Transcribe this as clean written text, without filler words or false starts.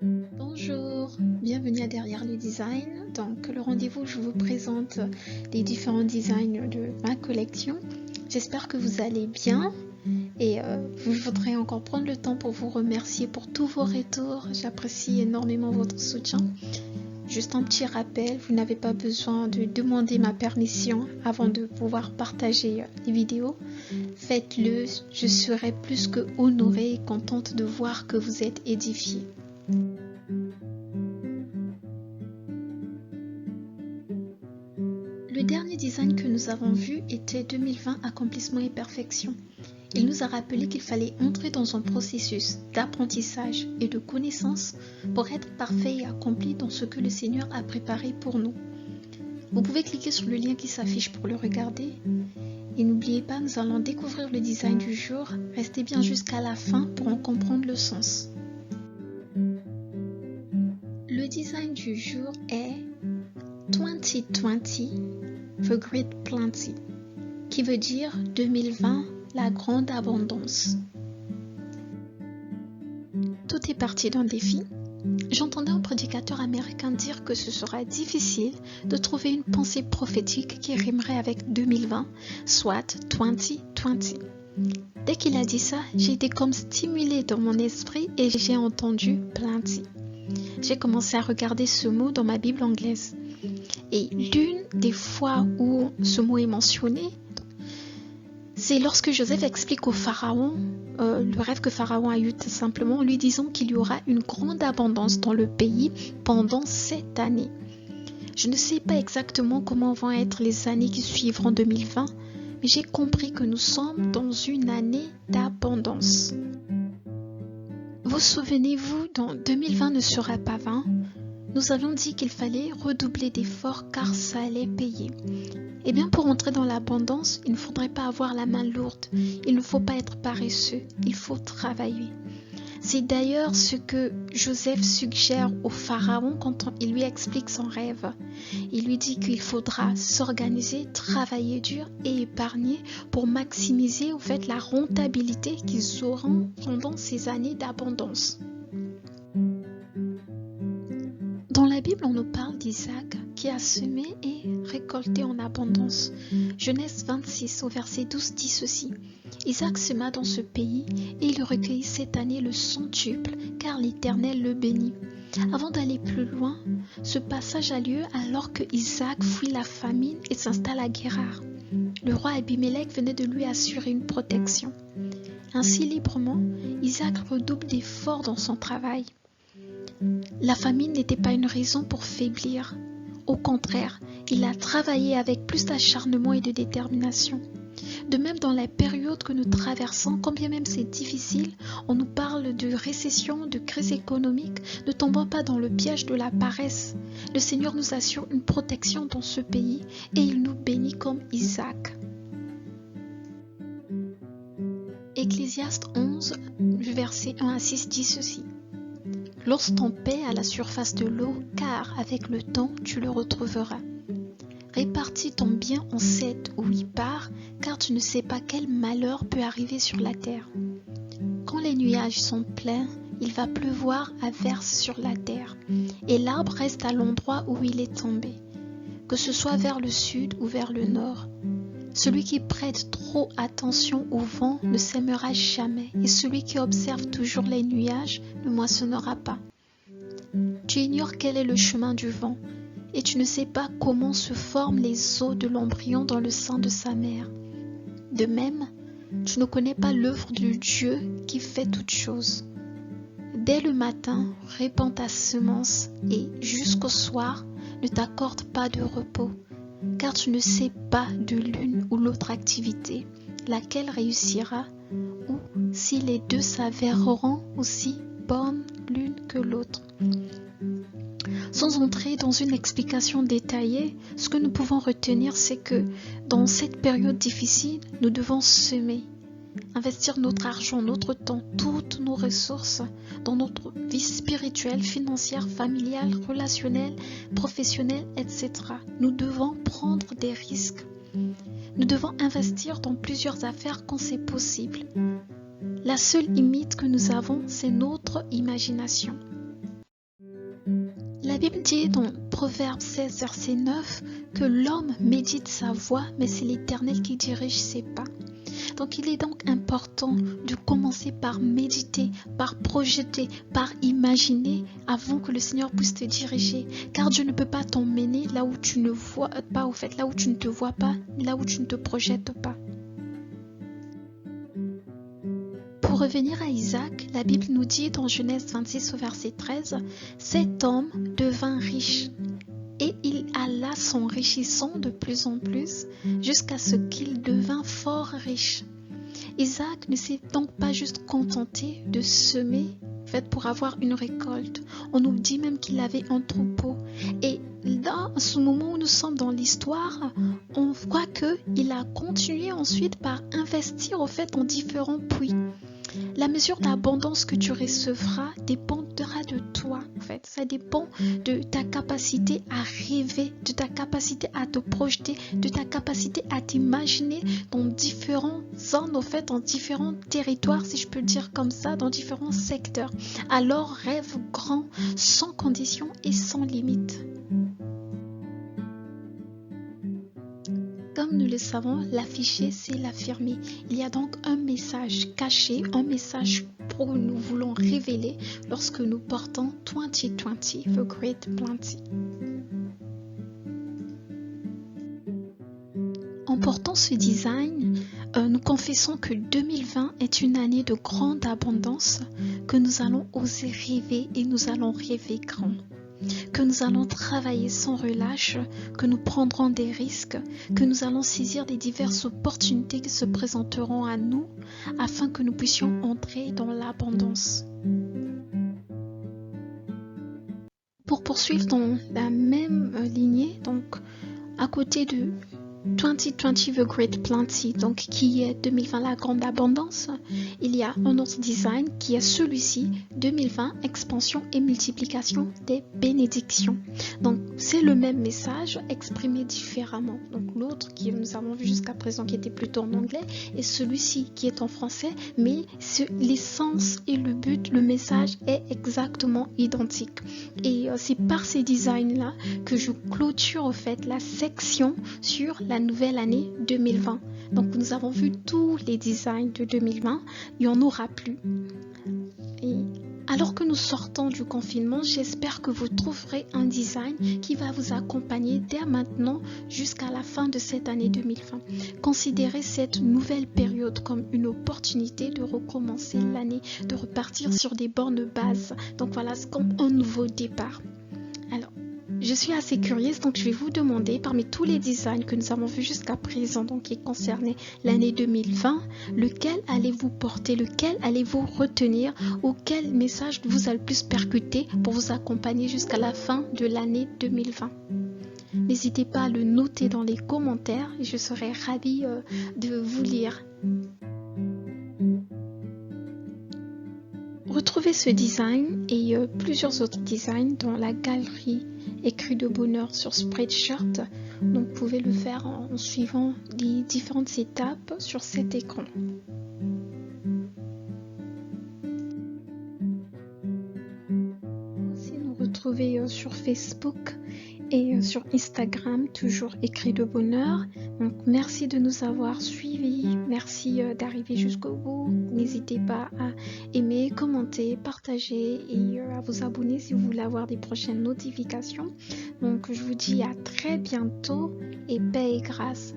Bonjour, bienvenue à Derrière le Design. Donc le rendez-vous, je vous présente les différents designs de ma collection. J'espère que vous allez bien et je voudrais encore prendre le temps pour vous remercier pour tous vos retours. J'apprécie énormément votre soutien. Juste un petit rappel, vous n'avez pas besoin de demander ma permission avant de pouvoir partager les vidéos. Faites-le, je serai plus que honorée et contente de voir que vous êtes édifiés. Le dernier design que nous avons vu était 2020 Accomplissement et Perfection. Il nous a rappelé qu'il fallait entrer dans un processus d'apprentissage et de connaissance pour être parfait et accompli dans ce que le Seigneur a préparé pour nous. Vous pouvez cliquer sur le lien qui s'affiche pour le regarder. Et n'oubliez pas, nous allons découvrir le design du jour. Restez bien jusqu'à la fin pour en comprendre le sens. Le design du jour est 2020 The Great Plenty, qui veut dire 2020 la grande abondance. Tout est parti d'un défi. J'entendais un prédicateur américain dire que ce sera difficile de trouver une pensée prophétique qui rimerait avec 2020, soit 2020. Dès qu'il a dit ça, j'ai été comme stimulée dans mon esprit et j'ai entendu plenty. J'ai commencé à regarder ce mot dans ma Bible anglaise. Et l'une des fois où ce mot est mentionné, c'est lorsque Joseph explique au Pharaon le rêve que Pharaon a eu tout simplement en lui disant qu'il y aura une grande abondance dans le pays pendant 7 années. Je ne sais pas exactement comment vont être les années qui suivront 2020, mais j'ai compris que nous sommes dans une année d'abondance. Vous souvenez-vous, dans 2020 ne sera pas vain. Nous avions dit qu'il fallait redoubler d'efforts car ça allait payer. Eh bien, pour entrer dans l'abondance, il ne faudrait pas avoir la main lourde. Il ne faut pas être paresseux. Il faut travailler. C'est d'ailleurs ce que Joseph suggère au Pharaon quand il lui explique son rêve. Il lui dit qu'il faudra s'organiser, travailler dur et épargner pour maximiser au fait la rentabilité qu'ils auront pendant ces années d'abondance. Dans la Bible, on nous parle d'Isaac qui a semé et récolté en abondance. Genèse 26 au verset 12 dit ceci. Isaac sema dans ce pays et il recueillit cette année le centuple car l'Éternel le bénit. Avant d'aller plus loin, ce passage a lieu alors que Isaac fuit la famine et s'installe à Guérar. Le roi Abimelech venait de lui assurer une protection. Ainsi librement, Isaac redouble d'efforts dans son travail. La famine n'était pas une raison pour faiblir. Au contraire, il a travaillé avec plus d'acharnement et de détermination. De même, dans la période que nous traversons, quand bien même c'est difficile, on nous parle de récession, de crise économique, ne tombons pas dans le piège de la paresse. Le Seigneur nous assure une protection dans ce pays et il nous bénit comme Isaac. Ecclésiaste 11, verset 1 à 6 dit ceci. Lance ton paix à la surface de l'eau, car avec le temps tu le retrouveras. Répartis ton bien en 7 ou 8 parts, car tu ne sais pas quel malheur peut arriver sur la terre. Quand les nuages sont pleins, il va pleuvoir à verse sur la terre, et l'arbre reste à l'endroit où il est tombé, que ce soit vers le sud ou vers le nord. Celui qui prête trop attention au vent ne sèmera jamais, et celui qui observe toujours les nuages ne moissonnera pas. Tu ignores quel est le chemin du vent, et tu ne sais pas comment se forment les os de l'embryon dans le sein de sa mère. De même, tu ne connais pas l'œuvre de Dieu qui fait toutes choses. Dès le matin, répands ta semence, et jusqu'au soir, ne t'accorde pas de repos. Car tu ne sais pas de l'une ou l'autre activité, laquelle réussira, ou si les deux s'avéreront aussi bonnes l'une que l'autre. Sans entrer dans une explication détaillée, ce que nous pouvons retenir, c'est que dans cette période difficile, nous devons semer, investir notre argent, notre temps, toutes nos ressources dans notre vie spirituelle, financière, familiale, relationnelle, professionnelle, etc. Nous devons prendre des risques. Nous devons investir dans plusieurs affaires quand c'est possible. La seule limite que nous avons, c'est notre imagination. Bible dit dans Proverbe 16, verset 9, que l'homme médite sa voie, mais c'est l'Éternel qui dirige ses pas. Donc il est donc important de commencer par méditer, par projeter, par imaginer avant que le Seigneur puisse te diriger. Car Dieu ne peut pas t'emmener là où tu ne vois pas, au fait, là où tu ne te vois pas, là où tu ne te projettes pas. Pour revenir à Isaac, la Bible nous dit dans Genèse 26 au verset 13, « Cet homme devint riche et il alla s'enrichissant de plus en plus jusqu'à ce qu'il devint fort riche. » Isaac ne s'est donc pas juste contenté de semer pour avoir une récolte. On nous dit même qu'il avait un troupeau. Et dans ce moment où nous sommes dans l'histoire, on voit qu'il a continué ensuite par investir en différents puits. La mesure d'abondance que tu recevras dépendra de toi. Ça dépend de ta capacité à rêver, de ta capacité à te projeter, de ta capacité à t'imaginer dans différentes zones, dans différents territoires, si je peux le dire comme ça, dans différents secteurs. Alors rêve grand, sans condition et sans limite. Comme nous le savons, l'afficher, c'est l'affirmer. Il y a donc un message caché, un message que nous voulons révéler lorsque nous portons 2020, The Great Plenty. En portant ce design, nous confessons que 2020 est une année de grande abondance, que nous allons oser rêver et nous allons rêver grand. Que nous allons travailler sans relâche, que nous prendrons des risques, que nous allons saisir les diverses opportunités qui se présenteront à nous afin que nous puissions entrer dans l'abondance. Pour poursuivre dans la même lignée, donc à côté de 2020 The Great Plenty, donc qui est 2020 la grande abondance, il y a un autre design qui est celui-ci, 2020 expansion et multiplication des bénédictions. Donc c'est le même message exprimé différemment. Donc l'autre que nous avons vu jusqu'à présent qui était plutôt en anglais et celui-ci qui est en français, mais l'essence et le but, le message est exactement identique. Et c'est par ces designs-là que je clôture la section sur la nouvelle année 2020. Donc nous avons vu tous les designs de 2020, il n'y en aura plus. Et alors que nous sortons du confinement, j'espère que vous trouverez un design qui va vous accompagner dès maintenant jusqu'à la fin de cette année 2020. Considérez cette nouvelle période comme une opportunité de recommencer l'année, de repartir sur des bornes basses. Donc voilà, c'est comme un nouveau départ. Alors, je suis assez curieuse, donc je vais vous demander, parmi tous les designs que nous avons vus jusqu'à présent, donc qui concernaient l'année 2020, lequel allez-vous porter, lequel allez-vous retenir, ou quel message vous a le plus percuté pour vous accompagner jusqu'à la fin de l'année 2020. N'hésitez pas à le noter dans les commentaires et je serai ravie de vous lire. Retrouvez ce design et plusieurs autres designs dans la galerie Écrit de bonheur sur Spreadshirt. Donc vous pouvez le faire en suivant les différentes étapes sur cet écran. Aussi nous retrouver sur Facebook et sur Instagram, toujours Écrit de bonheur. Donc merci de nous avoir suivis, merci d'arriver jusqu'au bout. N'hésitez pas à aimer, commenter, partager et à vous abonner si vous voulez avoir des prochaines notifications. Donc je vous dis à très bientôt et paix et grâce.